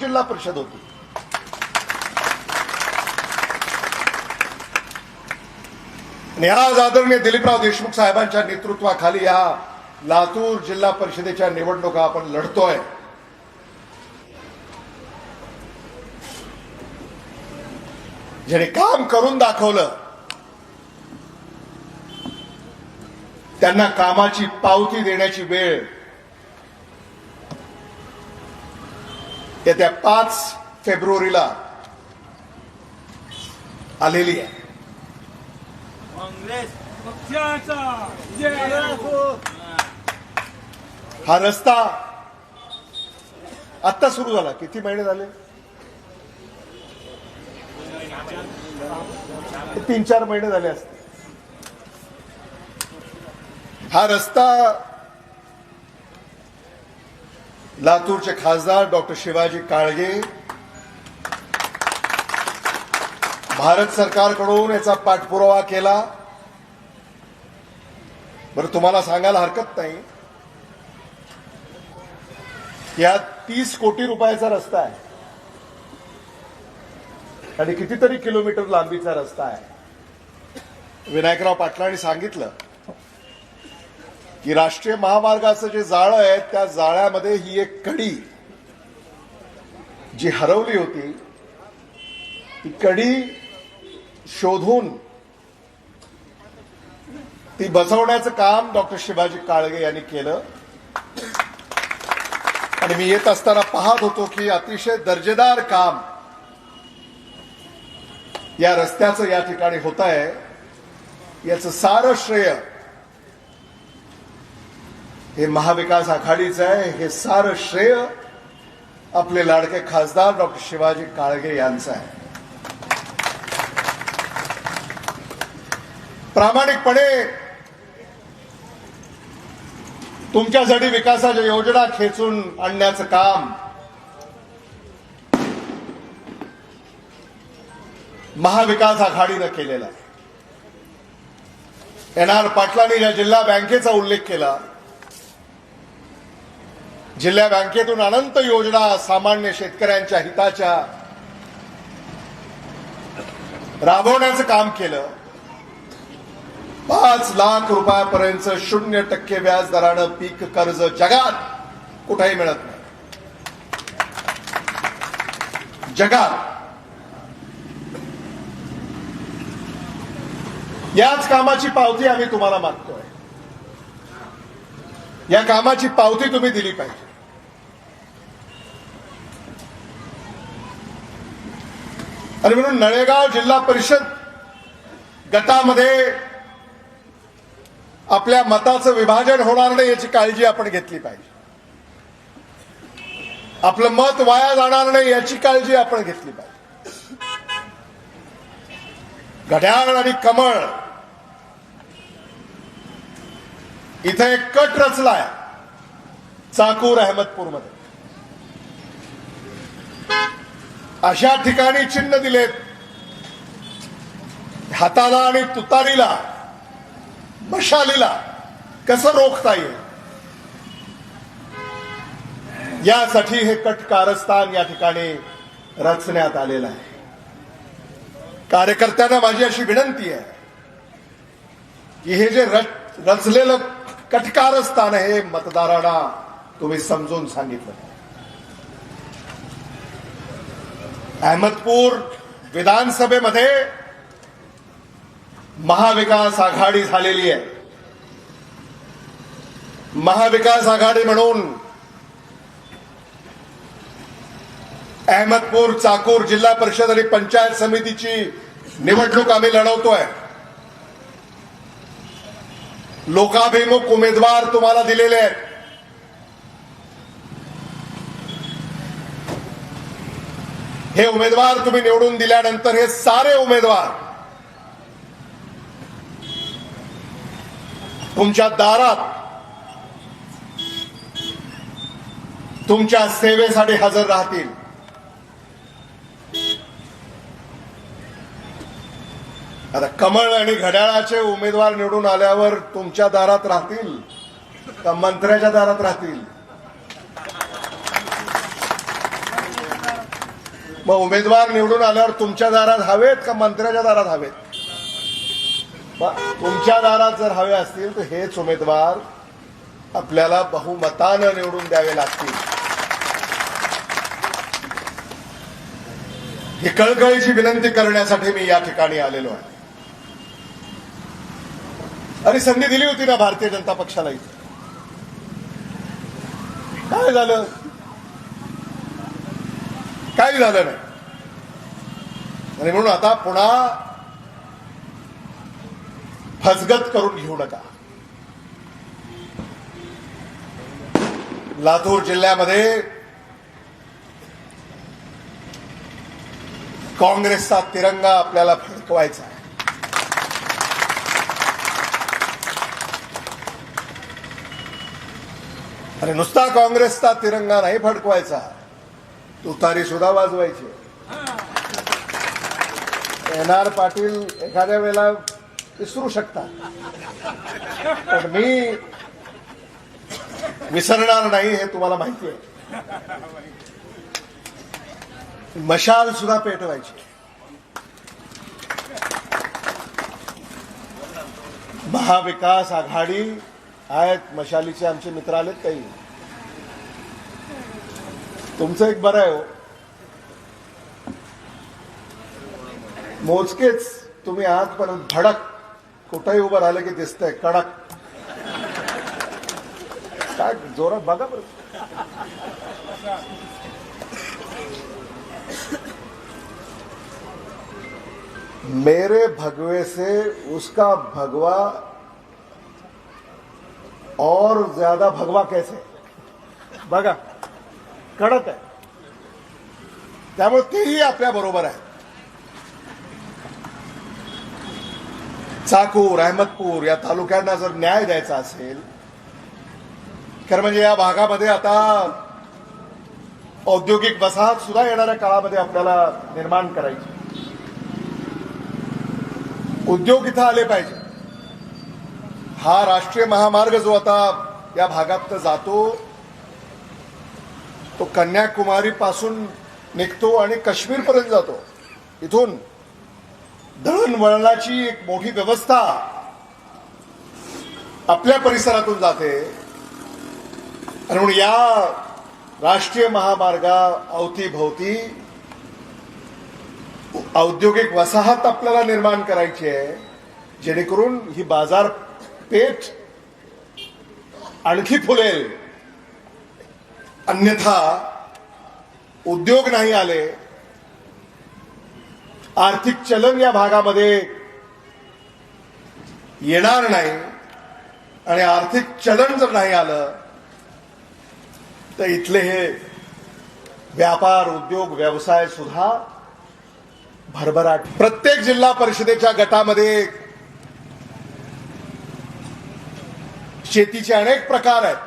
जिल्हा परिषद होती. आणि आज आदरणीय दिलीपराव देशमुख साहेबांच्या नेतृत्वाखाली या लातूर जिल्हा परिषदेच्या निवडणुका आपण लढतोय. ज्याने काम करून दाखवलं त्यांना कामाची पावती देण्याची वेळ येत्या 5 फेब्रुवारीला आलेली आहे. काँग्रेस पक्षाचा जय हो. हा रस्ता आता सुरू झाला. किती महिने झाले? 3-4 महिने झाले असते. हा रस्ता लातूरचे खासदार डॉक्टर शिवाजी काळगे भारत सरकारकडून याचा पाठपुरावा केला. बरं, तुम्हाला सांगायला हरकत नाही, या 30 कोटी रुपयाचा रस्ता आहे आणि कितीतरी किलोमीटर लांबीचा रस्ता आहे. विनायकराव पाटलांनी सांगितलं की राष्ट्रीय महामार्गाचं जे जाळं आहे त्या जाळ्यामध्ये ही एक कडी जी हरवली होती ती कडी शोधून ती बसवण्याचं काम डॉक्टर शिवाजी काळगे यांनी केलं. आणि मी येत असताना पाहत होतो की अतिशय दर्जेदार काम या रस्त्याचं या ठिकाणी होत आहे. याचं सारं श्रेय हे महाविकास आघाडीचं आहे. हे सारं श्रेय आपले लाडके खासदार डॉक्टर शिवाजी काळगे यांचं आहे. प्रामाणिकपणे तुमच्यासाठी विकासाच्या योजना खेचून आणण्याचं काम महाविकास आघाडीनं केलेलं आहे. NR पाटलांनी या जिल्हा बँकेचा उल्लेख केला. जिल्हा बँकेतून अनंत योजना सामान्य शेतकऱ्यांच्या हिताच्या राबवण्याचं काम केलं. 5 लाख रुपयापर्यंत 0% व्याज दरानं पीक कर्ज जगात कुठेही मिळत नाही. जगात याच कामाची पावती आम्ही तुम्हाला मागतोय. या कामाची पावती तुम्ही दिली पाहिजे. आणि म्हणून नळेगाव जिल्हा परिषद गटामध्ये आपल्या मताचं विभाजन होणार नाही याची काळजी आपण घेतली पाहिजे. आपलं मत वाया जाणार नाही याची काळजी आपण घेतली पाहिजे. घड्याळ आणि कमळ इथे एक कट रचलाय चाकूर अहमदपूरमध्ये. अशा ठिकाणी चिन्ह दिलेत. हाताला आणि तुतारीला मशालीला कसं रोखता येईल यासाठी हे कट कारस्थान या ठिकाणी रचण्यात आलेलं आहे. कार्यकर्त्यांना माझी अशी विनंती आहे की हे जे रचलेलं कटकारस्थान आहे मतदारांना तुम्ही समजून सांगितलं. अहमदपूर विधानसभेमध्ये महाविकास आघाडी झालेली आहे. महाविकास आघाडी म्हणून अहमदपूर चाकूर जिल्हा परिषद आणि पंचायत समितीची निवडणूक आम्ही लढवतोय. लोकाभिमुख उमेदवार तुम्हाला दिलेले आहेत. हे उमेदवार तुम्ही निवडून दिल्यानंतर हे सारे उमेदवार तुमच्या दारात तुमच्या सेवेसाठी हजर राहतील. आता कमळ आणि घड्याळाचे उमेदवार निवडून आल्यावर तुमच्या दारात राहतील का मंत्र्याच्या दारात राहतील? मग उमेदवार निवडून आल्यावर तुमच्या दारात हवेत का मंत्र्याच्या दारात हवेत? तुमच्या दारात जर हवे असतील तर हेच उमेदवार आपल्याला बहुमतानं निवडून द्यावे लागतील. ही कळकळीची विनंती करण्यासाठी मी या ठिकाणी आलेलो आहे. आणि संधी दिली होती ना भारतीय जनता पक्षाला इथे. काय झालं? काही झालं नाही. आणि म्हणून आता पुन्हा फसगत करून घेऊ नका. लातूर जिल्ह्यामध्ये काँग्रेसचा तिरंगा आपल्याला फडकवायचा आहे. आणि नुसता काँग्रेसचा तिरंगा नाही फडकवायचा, तुतारी सुद्धा वाजवायची. एन.आर. पाटील एखाद्या वेळेला विसरू शकतात, पण मी विसरणार नाही हे तुम्हाला माहिती आहे. मशाल सुद्धा पेटवायची. महाविकास आघाडी आहेत, मशालीचे आमचे मित्र आलेत काही. तुमचं एक बरं आहे हो, मोजकेच तुम्ही आहात, पण धडक कुठेही उभं राहिलं की दिसतंय कडक. काय जोरात बघा बरं. मेरे भगवे से उसका भगवा और ज्यादा भगवा कैसे, बघा कडक आहे. त्यामुळे तेही आपल्या बरोबर आहे. चाकूर, अहमदपूर या तालुक्यांना जर न्याय द्यायचा असेल, खरं म्हणजे या भागामध्ये आता औद्योगिक वसाहत सुद्धा येणाऱ्या काळामध्ये आपल्याला निर्माण करायची. उद्योग इथं आले पाहिजे. हा राष्ट्रीय महामार्ग जो आता या भागात जातो तो कन्याकुमारी पासून निघतो आणि काश्मीरपर्यंत जातो. इथून दळणवळणाची एक मोठी व्यवस्था आपल्या परिसरातून जाते. आणि म्हणून या राष्ट्रीय महामार्गा अवतीभोवती औद्योगिक वसाहत आपल्याला निर्माण करायची आहे, जेणेकरून ही बाजारपेठ आणखी फुलेल. अन्यथा उद्योग नाही आले, आर्थिक चलन या भागामध्ये येणार नाही. आणि आर्थिक चलन जर नाही आलं तर इथले हे व्यापार, उद्योग, व्यवसाय सुद्धा भरभराट. प्रत्येक जिल्हा परिषदेच्या गटामध्ये शेतीचे अनेक प्रकार आहेत.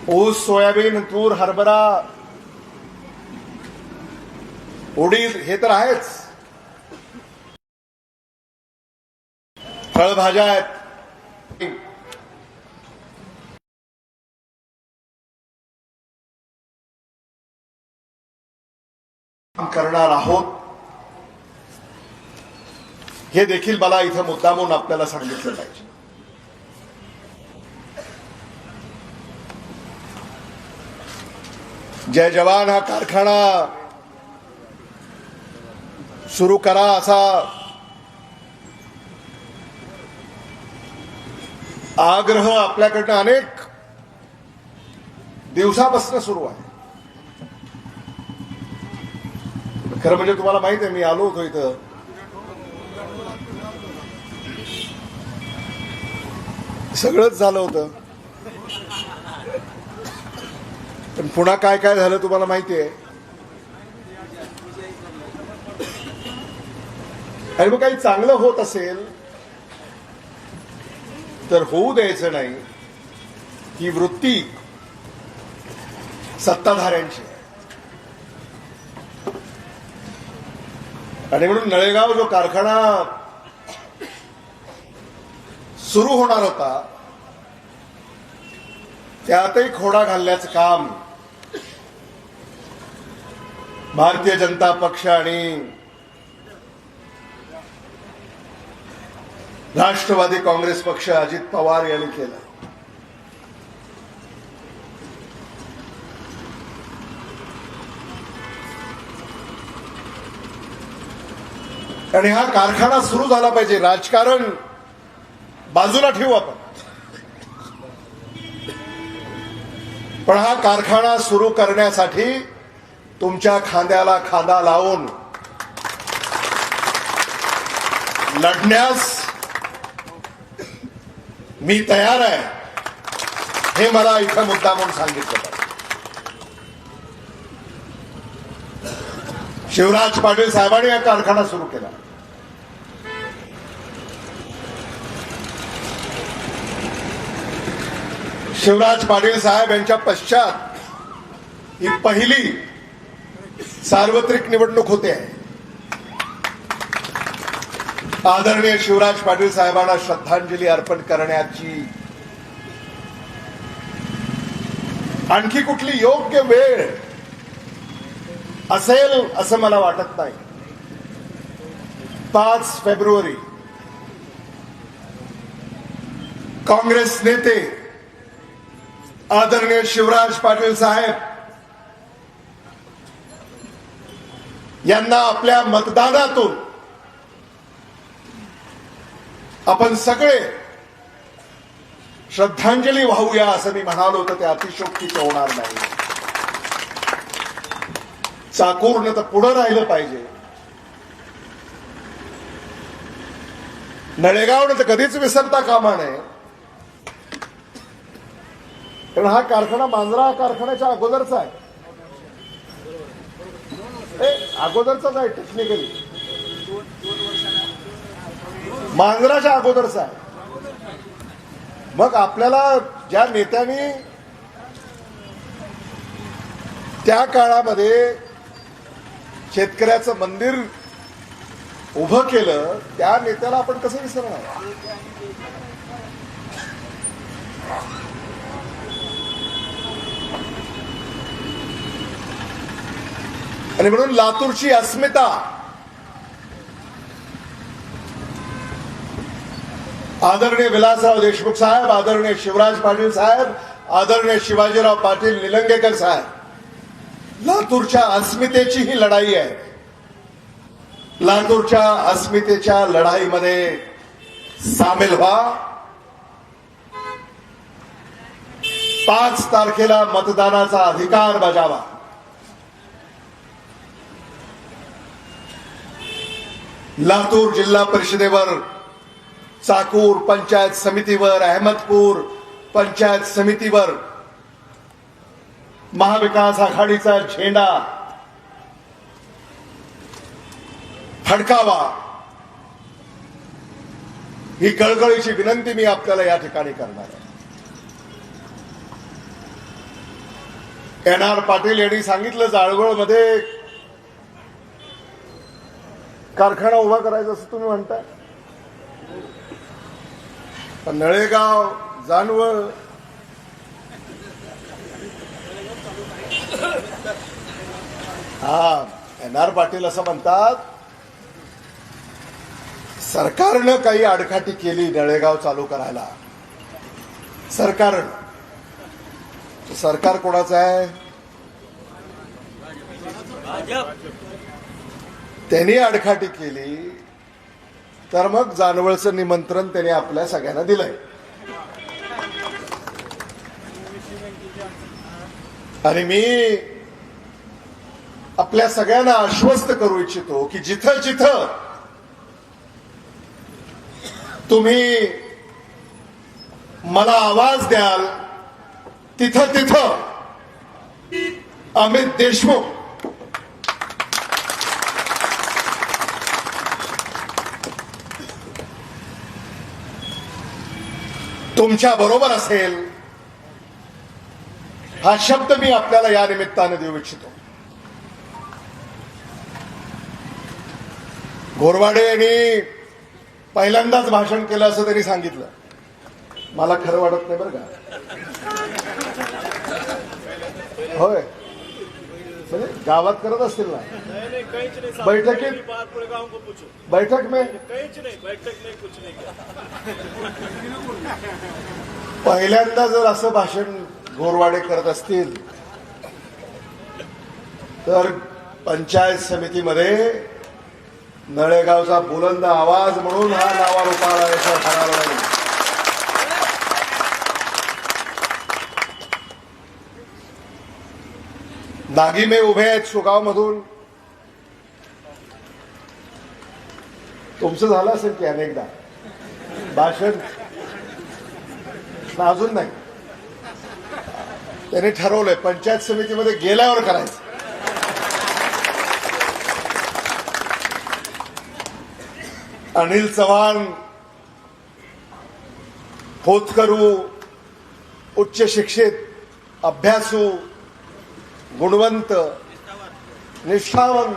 ऊस, सोयाबीन, तूर, हरभरा, उडीद हे तर आहेच. फळभाज्या आहेत. करणार आहोत हे देखील मला इथं मुद्दामून आपल्याला सांगितलं पाहिजे. जय जवान हा कारखाना सुरू करा असा आग्रह आपल्याकडनं अनेक दिवसापासून सुरू आहे. खरं म्हणजे तुम्हाला माहित आहे, मी आलो होतो इथं, सगळंच झालं होतं, पण पुन्हा काय काय झालं तुम्हाला माहिती आहे. आणि मग काही चांगलं होत असेल तर होऊ द्यायचं नाही, ही वृत्ती सत्ताधाऱ्यांची. आणि म्हणून नळेगाव जो कारखाना सुरू होणार होता त्यातही खोडा घालण्याचं काम भारतीय जनता पक्ष आणि राष्ट्रवादी काँग्रेस पक्ष अजित पवार यांनी केलं. आणि हा कारखाना सुरू झाला पाहिजे. राजकारण बाजूला ठेवू आपण, पण हा कारखाना सुरू करण्यासाठी तुमच्या खांद्याला खांदा लावून लढण्यास मी तयार आहे, हे मला इथं मुद्दा म्हणून सांगितलं. शिवराज पाटील साहेबांनी हा कारखाना सुरू केला. शिवराज पाटील साहेब यांच्या पश्चात ही पहिली सार्वत्रिक निवडणूक होते. आदरणीय शिवराज पाटील साहेबांना श्रद्धांजली अर्पण करण्याची आणखी कुठली योग्य वेळ असेल असं मला वाटत नाही. 5 फेब्रुवारी काँग्रेस नेते आदरणीय शिवराज पाटील साहेब यांना आपल्या मतदानातून आपण सगळे श्रद्धांजली वाहूया असं मी म्हणालो तर ते अतिशयोक्तीचं होणार नाही. चाकूरनं तर पुढं राहिलं पाहिजे. नळेगावनं तर कधीच विसरता कामा नये, कारण हा कारखाना मांजरा कारखान्याच्या अगोदरचा आहे. अगोदरचाच आहे टेक्निकली, मांजराच्या अगोदरचा आहे. मग आपल्याला ज्या नेत्यांनी त्या काळामध्ये शेतकऱ्याचं मंदिर उभं केलं, त्या नेत्याला आपण कसं विसरणार. आणि म्हणून लातूरची अस्मिता आदरणीय विलासराव देशमुख साहेब, आदरणीय शिवराज पाटील साहेब, आदरणीय शिवाजीराव पाटील निलंगेकर साहेब, लातूरच्या अस्मितेची ही लढाई आहे. लातूरच्या अस्मितेच्या लढाईमध्ये सामील व्हा. 5 तारखेला मतदानाचा अधिकार बजावा. लातूर जिल्हा परिषदेवर, चाकूर पंचायत समितीवर, अहमदपूर पंचायत समितीवर महाविकास आघाडीचा झेंडा फडकावा, ही कळकळीची विनंती मी आपल्याला या ठिकाणी करणार आहे. NR पाटील यांनी सांगितलं जाळगोळमध्ये कारखाना उभा करायचा असं तुम्ही म्हणताय. पण नळेगाव, जानवळ, हा NR पाटील असं म्हणतात सरकारनं काही आडकाठी केली नळेगाव चालू करायला. सरकार कोणाचं आहे. त्यांनी आडकाठी केली तर मग जानवळचं निमंत्रण त्यांनी आपल्या सगळ्यांना दिलंय. आणि मी आपल्या सगळ्यांना आश्वस्त करू इच्छितो की जिथं जिथं तुम्ही मला आवाज द्याल तिथं तिथं अमित देशमुख तुमच्या बरोबर असेल, हा शब्द मी आपल्याला या निमित्तानं देऊ इच्छितो. गोरवाडे यांनी पहिल्यांदाच भाषण केलं असं त्यांनी सांगितलं. मला खरं वाटत नाही बरं का. होय, म्हणजे गावात करत असतील ना नहीं कहीं नहीं साहब। बैठकीत? मेरी बात पूरे गांव को पूछो। बैठक में कहीं नहीं बैठक नहीं कुछ नहीं किया। पहिल्यांदा जर असं भाषण गोरवाडे करत असतील तर पंचायत समितीमध्ये नळेगावचा बुलंद आवाज म्हणून हा नावारूपाला आल्याशिवाय ठरणार नाही. नागीमे उभे आहेत सुगाव मधून. तुमचं झालं असेल की अनेकदा भाषण, अजून नाही. त्यांनी ठरवलंय पंचायत समितीमध्ये गेल्यावर करायचं. अनिल चव्हाण होतकरू, उच्च शिक्षित, अभ्यासू, गुणवंत, निष्ठावंत,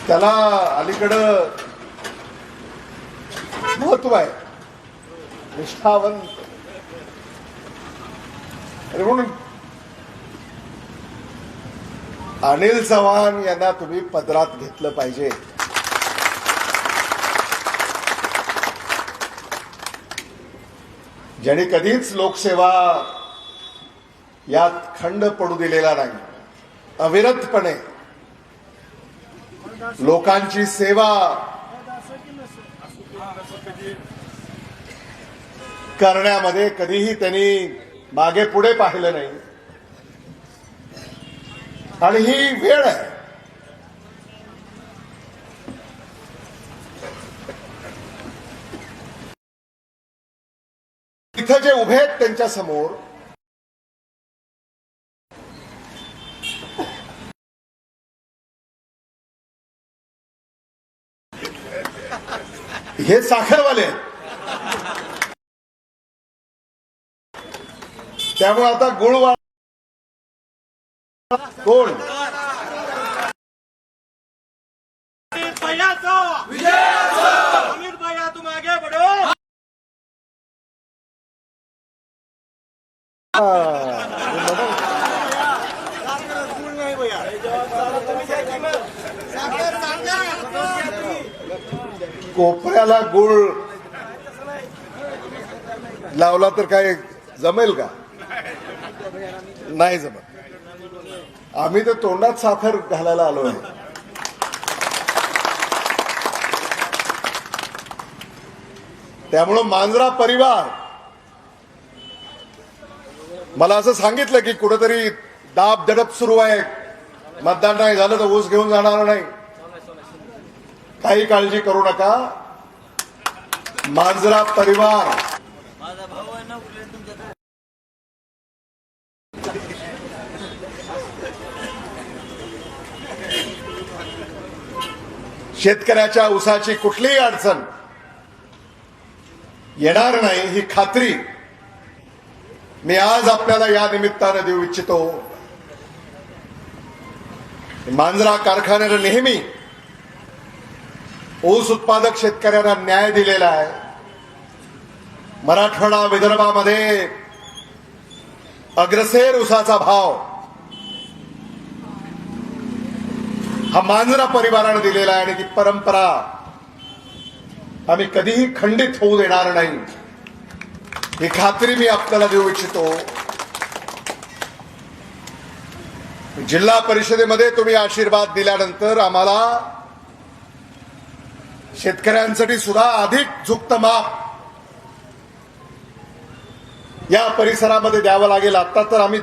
त्याला अलीकडं महत्व आहे. निष्ठावंत आणि म्हणून अनिल चव्हाण यांना तुम्ही पदरात घेतलं पाहिजे. ज्यांनी कधीच लोकसेवा यात खंड पडू दिलेला नाही. अविरतपणे लोकांची सेवा करण्यामध्ये कधीही त्यांनी मागे पुढे पाहिलं नाही. आणि ही वेळ आहे. इथं जे उभे आहेत त्यांच्या समोर हे साखरवाले आहेत. त्यामुळे आता गुळवा कोण अमित भैया तो अमित भैया तुम आगे बढ़ो। कोपऱ्याला गुळ लावला तर काय जमेल का? नाही जमत. आम्ही तर तोंडात साखर घालायला आलोय. त्यामुळं मांजरा परिवार मला असं सांगितलं की कुठेतरी दाब दडप सुरू आहे, मतदान नाही झालं तर ऊस घेऊन जाणार नाही. काही काळजी करू नका. मांजरा परिवार शेतकऱ्याच्या ऊसाची कुठलीही अडचण येणार नाही ही खात्री मी आज आपल्याला या निमित्तानं देऊ इच्छितो. मांजरा कारखान्यानं नेहमी ऊस उत्पादक शेतकऱ्यांना न्याय दिलेला आहे. मराठवाडा विदर्भामध्ये अग्रसेर ऊसाचा भाव हा मांजरा परिवाराने दिलेला आहे आणि ती परंपरा आम्ही कधीही खंडित होऊ देणार नाही ही खात्री मी आपल्याला देऊ इच्छितो. जिल्हा परिषदेमध्ये तुम्ही आशीर्वाद दिल्यानंतर आम्हाला शेतकऱ्यांसाठी सुद्धा अधिक झुकत माप या परिसरामध्ये द्यावं लागेल. आता तर आम्ही